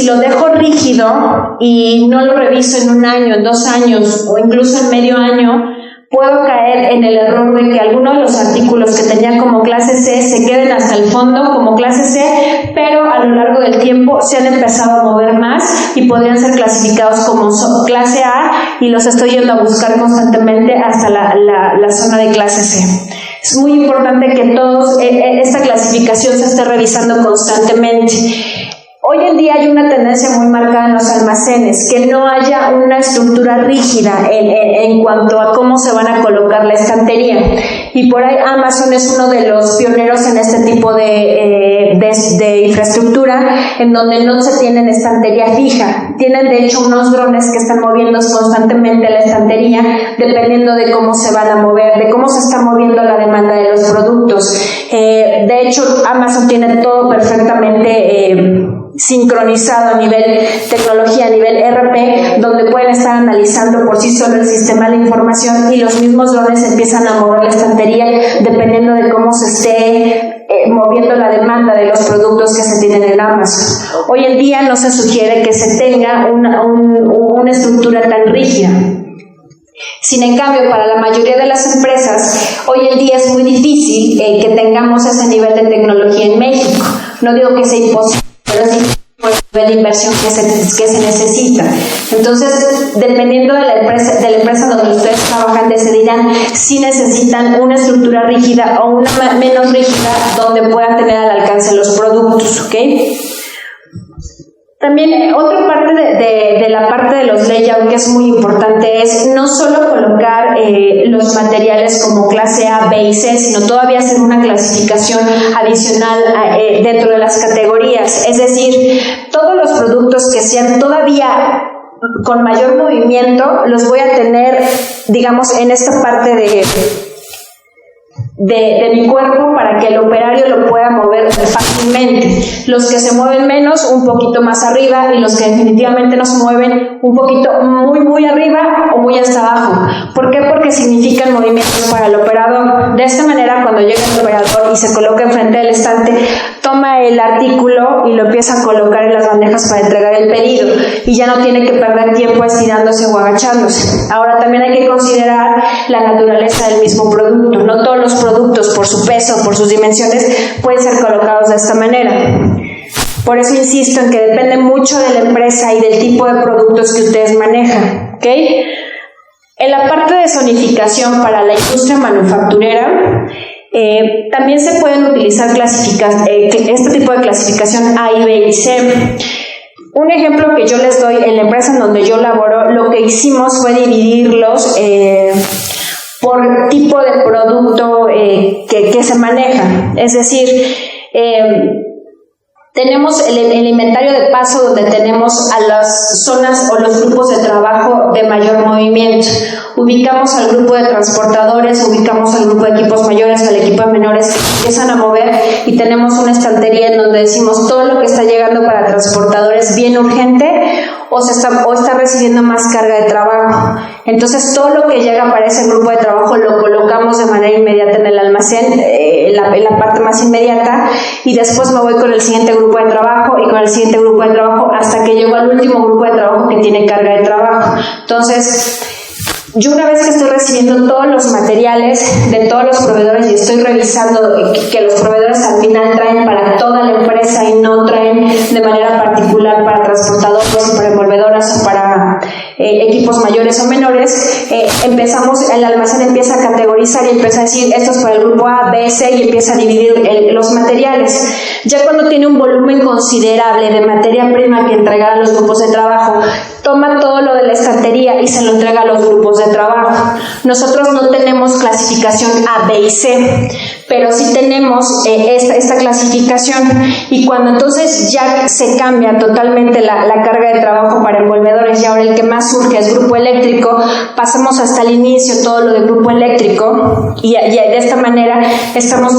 lo dejo rígido y no lo reviso en un año, en 2 años o incluso en medio año, puedo caer en el error de que algunos de los artículos que tenía como clase C se queden hasta el fondo como clase C, pero a lo largo del tiempo se han empezado a mover más y podrían ser clasificados como clase A y los estoy yendo a buscar constantemente hasta la zona de clase C. Es muy importante que esta clasificación se esté revisando constantemente. Hoy en día hay una tendencia muy marcada en los almacenes, que no haya una estructura rígida en cuanto a cómo se van a colocar la estantería. Y por ahí Amazon es uno de los pioneros en este tipo de infraestructura, en donde no se tienen estantería fija. Tienen de hecho unos drones que están moviendo constantemente la estantería, dependiendo de cómo se van a mover, de cómo se está moviendo la demanda de los productos. De hecho, Amazon tiene todo perfectamente sincronizado a nivel tecnología, a nivel ERP, donde pueden estar analizando por sí solo el sistema de información y los mismos drones empiezan a mover la estantería dependiendo de cómo se esté moviendo la demanda de los productos que se tienen en Amazon. Hoy en día no se sugiere que se tenga una estructura tan rígida. Sin en cambio, para la mayoría de las empresas, hoy en día es muy difícil que tengamos ese nivel de tecnología en México. No digo que sea imposible, pero sí por el nivel de inversión que se necesita. Entonces, dependiendo de la empresa donde ustedes trabajan, decidirán si necesitan una estructura rígida o una menos rígida donde puedan tener al alcance los productos, ¿ok? También otra parte de la parte de los layouts que es muy importante es no solo colocar los materiales como clase A, B y C, sino todavía hacer una clasificación adicional dentro de las categorías. Es decir, todos los productos que sean todavía con mayor movimiento los voy a tener, digamos, en esta parte de mi cuerpo para que el operario lo pueda mover fácilmente. Los que se mueven menos, un poquito más arriba, y los que definitivamente no se mueven un poquito muy arriba o muy hasta abajo. ¿Por qué? Porque significan movimientos para el operador. De esta manera, cuando llega el operador y se coloca enfrente del estante, toma el artículo y lo empieza a colocar en las bandejas para entregar el pedido y ya no tiene que perder tiempo estirándose o agachándose. Ahora también hay que considerar la naturaleza del mismo producto. No todos los productos por su peso, por sus dimensiones, pueden ser colocados de esta manera. Por eso insisto en que depende mucho de la empresa y del tipo de productos que ustedes manejan, ¿ok? En la parte de zonificación para la industria manufacturera, también se pueden utilizar este tipo de clasificación A, B y C. Un ejemplo que yo les doy en la empresa en donde yo laboro, lo que hicimos fue dividirlos por tipo de producto que se maneja. Es decir, tenemos el inventario de paso donde tenemos a las zonas o los grupos de trabajo de mayor movimiento. Ubicamos al grupo de transportadores, ubicamos al grupo de equipos mayores, al equipo de menores que empiezan a mover y tenemos una estantería en donde decimos todo lo que está llegando para transportadores bien urgente o está recibiendo más carga de trabajo. Entonces todo lo que llega para ese grupo de trabajo lo colocamos de manera inmediata en el almacén, en la parte más inmediata, y después me voy con el siguiente grupo de trabajo y con el siguiente grupo de trabajo hasta que llego al último grupo de trabajo que tiene carga de trabajo. Entonces, yo una vez que estoy recibiendo todos los materiales de todos los proveedores y estoy revisando que los proveedores al final traen para toda la empresa y no traen de manera particular para transportadores, para envolvedoras o para equipos mayores o menores, el almacén empieza a categorizar y empieza a decir esto es para el grupo A, B, C y empieza a dividir los materiales. Ya cuando tiene un volumen considerable de materia prima que entregar a los grupos de trabajo, toma todo lo de la estantería y se lo entrega a los grupos de trabajo. Nosotros no tenemos clasificación A, B y C, pero sí tenemos esta clasificación, y cuando entonces ya se cambia totalmente la carga de trabajo para envolvedores y ahora el que más surge es grupo eléctrico, pasamos hasta el inicio todo lo de grupo eléctrico y de esta manera estamos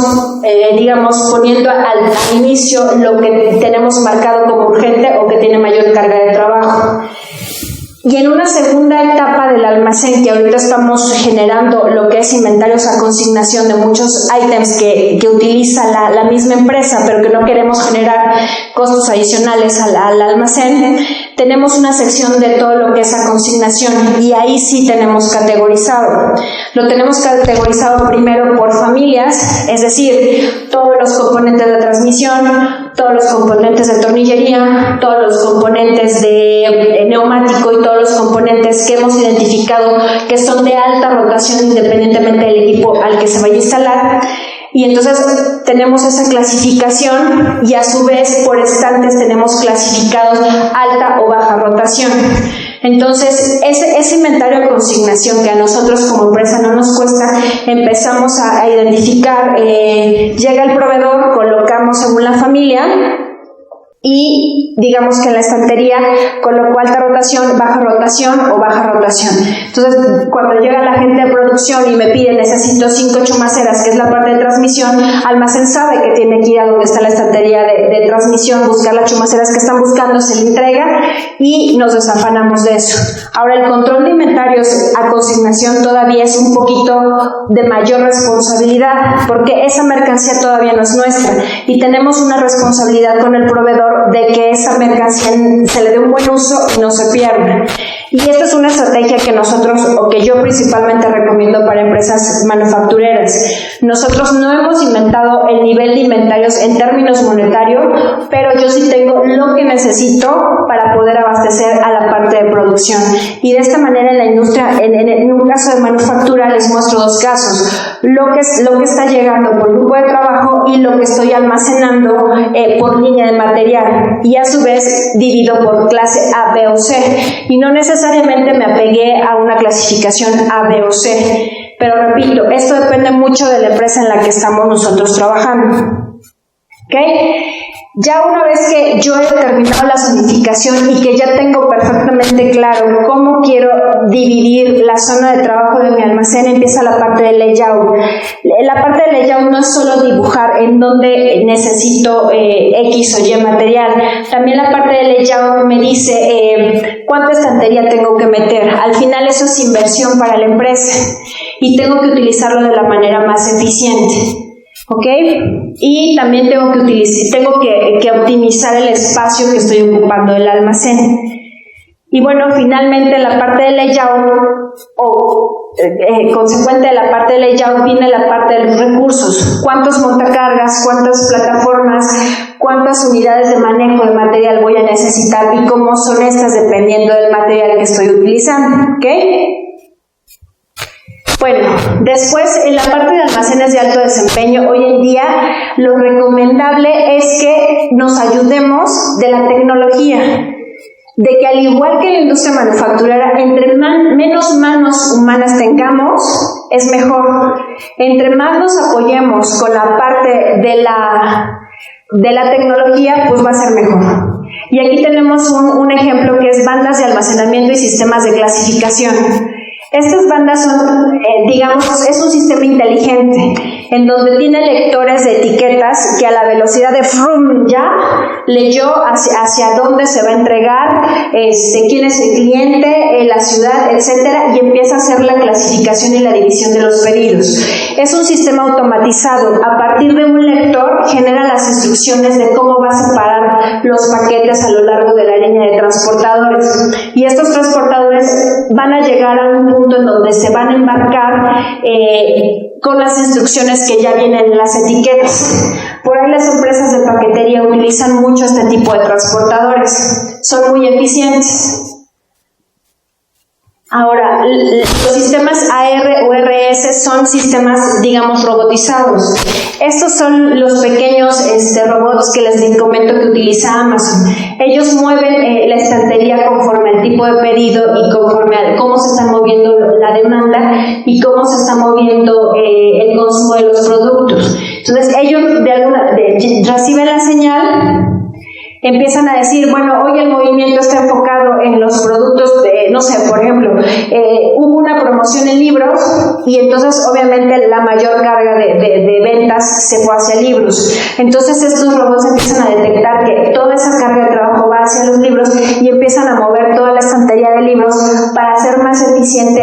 poniendo al inicio lo que tenemos marcado como urgente o que tiene mayor carga de trabajo. Y en una segunda etapa del almacén, que ahorita estamos generando lo que es inventarios a consignación de muchos ítems que utiliza la misma empresa, pero que no queremos generar costos adicionales al almacén, tenemos una sección de todo lo que es a consignación y ahí sí tenemos categorizado. Lo tenemos categorizado primero por familias, es decir, todos los componentes de transmisión, todos los componentes de tornillería, todos los componentes de neumático y todos los componentes que hemos identificado que son de alta rotación independientemente del equipo al que se vaya a instalar. Y entonces tenemos esa clasificación y a su vez por estantes tenemos clasificados alta o baja rotación. Entonces ese inventario de consignación que a nosotros como empresa no nos cuesta, empezamos a identificar, llega el proveedor, colocamos según la familia y digamos que en la estantería colocó alta rotación, baja rotación o baja rotación. Entonces cuando llega la gente de producción y me pide necesito 5 chumaceras, que es la parte de transmisión, almacén sabe que tiene que ir a donde está la estantería de transmisión, buscar las chumaceras que están buscando, se le entrega y nos desafanamos de eso. Ahora el control de inventarios a consignación todavía es un poquito de mayor responsabilidad porque esa mercancía todavía no es nuestra y tenemos una responsabilidad con el proveedor de que esa mercancía se le dé un buen uso y no se pierda. Y esta es una estrategia que nosotros, o que yo principalmente recomiendo para empresas manufactureras. Nosotros no hemos inventado el nivel de inventarios en términos monetarios, pero yo sí tengo lo que necesito para poder abastecer a la parte de producción. Y de esta manera en la industria, en un caso de manufactura, les muestro dos casos. Lo que está llegando por grupo de trabajo y lo que estoy almacenando por línea de material. Y a su vez divido por clase A, B o C. Y no necesariamente me apegué a una clasificación A, B o C. Pero repito, esto depende mucho de la empresa en la que estamos nosotros trabajando. ¿Ok? Ya una vez que yo he terminado la zonificación y que ya tengo perfectamente claro cómo quiero dividir la zona de trabajo de mi almacén, empieza la parte de layout. La parte de layout no es solo dibujar en donde necesito X o Y material, también la parte de layout me dice cuánta estantería tengo que meter. Al final eso es inversión para la empresa y tengo que utilizarlo de la manera más eficiente. ¿Ok? Y también tengo que optimizar el espacio que estoy ocupando del almacén. Y bueno, finalmente la parte de layout, consecuente de la parte de layout, viene la parte de los recursos. ¿Cuántos montacargas? ¿Cuántas plataformas? cuántas unidades de manejo de material voy a necesitar y cómo son estas dependiendo del material que estoy utilizando, ¿ok? Bueno, después en la parte de almacenes de alto desempeño, hoy en día lo recomendable es que nos ayudemos de la tecnología, de que al igual que la industria manufacturera, entre menos manos humanas tengamos, es mejor. Entre más nos apoyemos con la parte de la tecnología, pues va a ser mejor. Y aquí tenemos un ejemplo que es bandas de almacenamiento y sistemas de clasificación. Estas bandas son, es un sistema inteligente en donde tiene lectores de etiquetas que a la velocidad de frum ya leyó hacia dónde se va a entregar, quién es el cliente, la ciudad, etcétera, y empieza a hacer la clasificación y la división de los pedidos. Es un sistema automatizado. A partir de un lector genera las instrucciones de cómo va a separar los paquetes a lo largo de la línea de transportadores. Y estos transportadores van a llegar a un punto en donde se van a embarcar con las instrucciones que ya vienen en las etiquetas. Por ahí las empresas de paquetería utilizan mucho este tipo de transportadores. Son muy eficientes. Ahora, los sistemas AR o RS son sistemas, digamos, robotizados. Estos son los pequeños robots que les comento que utiliza Amazon. Ellos mueven la estantería conforme al tipo de pedido y conforme a cómo se está moviendo la demanda y cómo se está moviendo el consumo de los productos. Entonces, ellos reciben la señal, empiezan a decir, bueno, hoy el movimiento está enfocado en los productos de, no sé, por ejemplo, hubo una promoción en libros y entonces obviamente la mayor carga de ventas se fue hacia libros. Entonces estos robots empiezan a detectar que toda esa carga de trabajo va hacia los libros y empiezan a mover toda la estantería de libros para hacer más eficiente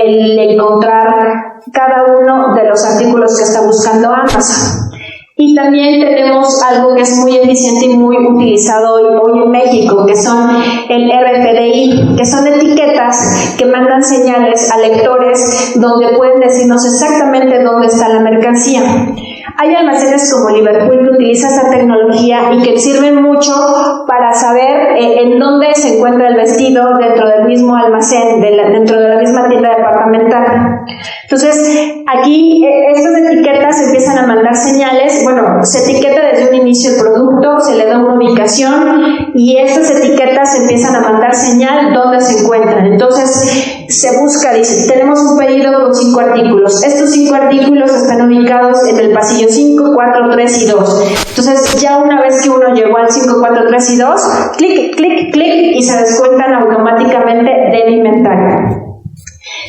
el encontrar cada uno de los artículos que está buscando Amazon. Y también tenemos algo que es muy eficiente y muy utilizado hoy en México, que son el RFID, que son etiquetas que mandan señales a lectores donde pueden decirnos exactamente dónde está la mercancía. Hay almacenes como Liverpool que utiliza esta tecnología y que sirven mucho para saber en dónde se encuentra el vestido dentro del mismo almacén, dentro de la misma tienda departamental. Entonces, aquí estas etiquetas empiezan a mandar señales. Bueno, se etiqueta desde un inicio el producto, se le da una ubicación y estas etiquetas empiezan a mandar señal dónde se encuentran. Entonces, se busca, dice, tenemos un pedido con 5 artículos. Estos 5 artículos están ubicados en el pasillo 5, 4, 3 y 2. Entonces, ya una vez que uno llegó al 5, 4, 3 y 2, clic, clic, clic y se descuentan automáticamente del inventario.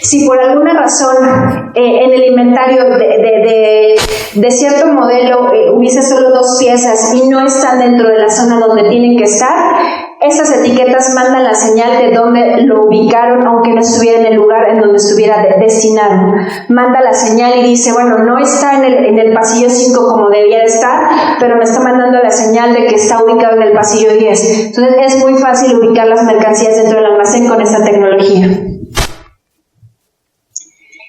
Si por alguna razón en el inventario de cierto modelo hubiese solo 2 piezas y no están dentro de la zona donde tienen que estar, esas etiquetas mandan la señal de dónde lo ubicaron, aunque no estuviera en el lugar en donde estuviera destinado. Manda la señal y dice, bueno, no está en el pasillo 5 como debía de estar, pero me está mandando la señal de que está ubicado en el pasillo 10. Entonces es muy fácil ubicar las mercancías dentro del almacén con esta tecnología.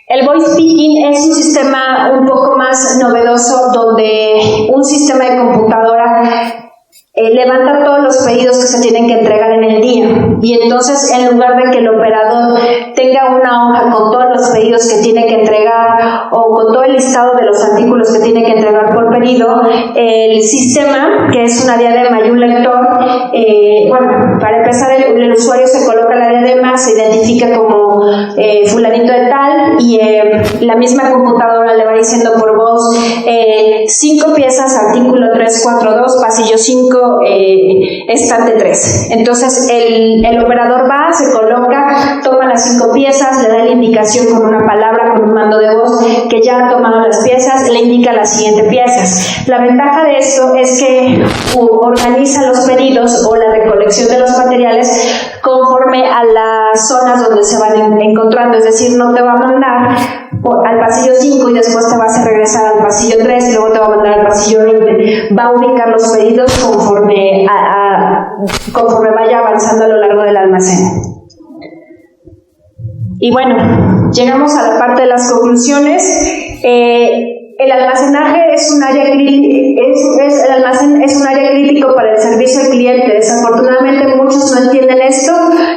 El voice picking es un sistema un poco más novedoso donde un sistema de computadora levanta todos los pedidos que se tienen que entregar en el día y entonces en lugar de que el operador tenga una hoja con todos los pedidos que tiene que entregar o con todo el listado de los artículos que tiene que entregar por pedido, el sistema, que es una diadema y un lector, para empezar el usuario se coloca la diadema, se identifica como fulanito de tal y la misma computadora le va diciendo por voz 5 piezas, artículo 342, pasillo 5, estante 3. Entonces el operador va, se coloca, toma las 5 piezas, le da la indicación con una palabra, con un mando de voz que ya ha tomado las piezas, le indica las siguientes piezas. La ventaja de esto es que organiza los pedidos o la recolección de los materiales conforme a las zonas donde se van encontrando, es decir, no te va a mandar al pasillo 5 y después te vas a regresar al pasillo 3 y luego te va a mandar al pasillo 20. Va a ubicar los pedidos conforme vaya avanzando a lo largo del almacén. Y bueno, llegamos a la parte de las conclusiones. El almacenaje es un área el almacén es un área crítico para el servicio al cliente. Desafortunadamente muchos no entienden esto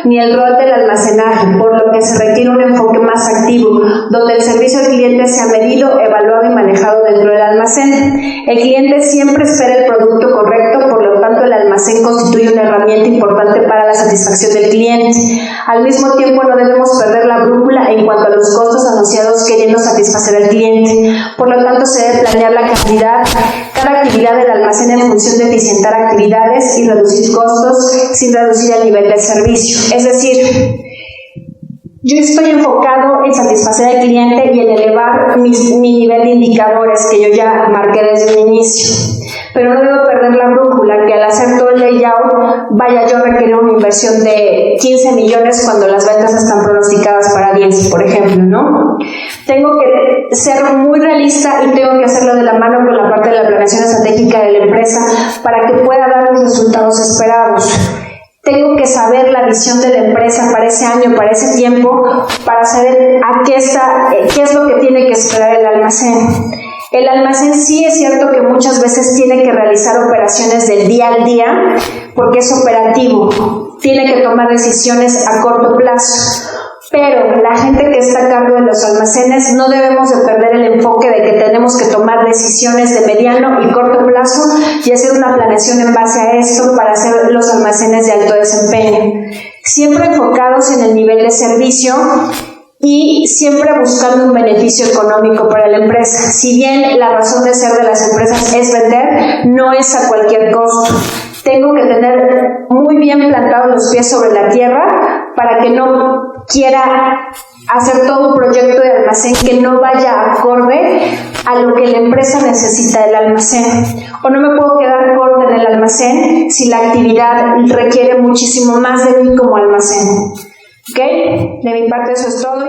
ni el rol del almacenaje, por lo que se requiere un enfoque más activo, donde el servicio al cliente sea medido, evaluado y manejado dentro del almacén. El cliente siempre espera el producto correcto, por lo tanto el almacén constituye una herramienta importante para la satisfacción del cliente. Al mismo tiempo no debemos perder la brújula en cuanto a los costos asociados queriendo satisfacer al cliente. Por lo tanto, se debe planear cada actividad del almacén en función de eficientar actividades y reducir costos sin reducir el nivel del servicio. Es decir, yo estoy enfocado en satisfacer al cliente y en elevar mi nivel de indicadores que yo ya marqué desde un inicio. Pero no debo perder la brújula, que al hacer todo el layout, yo requiero una inversión de 15 millones cuando las ventas están pronosticadas para 10, por ejemplo, ¿no? Tengo que ser muy realista y tengo que hacerlo de la mano con la parte de la planeación estratégica de la empresa para que pueda dar los resultados esperados. Tengo que saber la visión de la empresa para ese año, para ese tiempo, para saber qué es lo que tiene que esperar el almacén. El almacén sí es cierto que muchas veces tiene que realizar operaciones del día al día porque es operativo, tiene que tomar decisiones a corto plazo. Pero la gente que está a cargo de los almacenes no debemos de perder el enfoque de que tenemos que tomar decisiones de mediano y corto plazo y hacer una planeación en base a esto para hacer los almacenes de alto desempeño. Siempre enfocados en el nivel de servicio y siempre buscando un beneficio económico para la empresa. Si bien la razón de ser de las empresas es vender, no es a cualquier costo. Tengo que tener muy bien plantados los pies sobre la tierra para que no quiera hacer todo un proyecto de almacén que no vaya acorde a lo que la empresa necesita del almacén. O no me puedo quedar corta en el almacén si la actividad requiere muchísimo más de mí como almacén. ¿Ok? De mi parte eso es todo.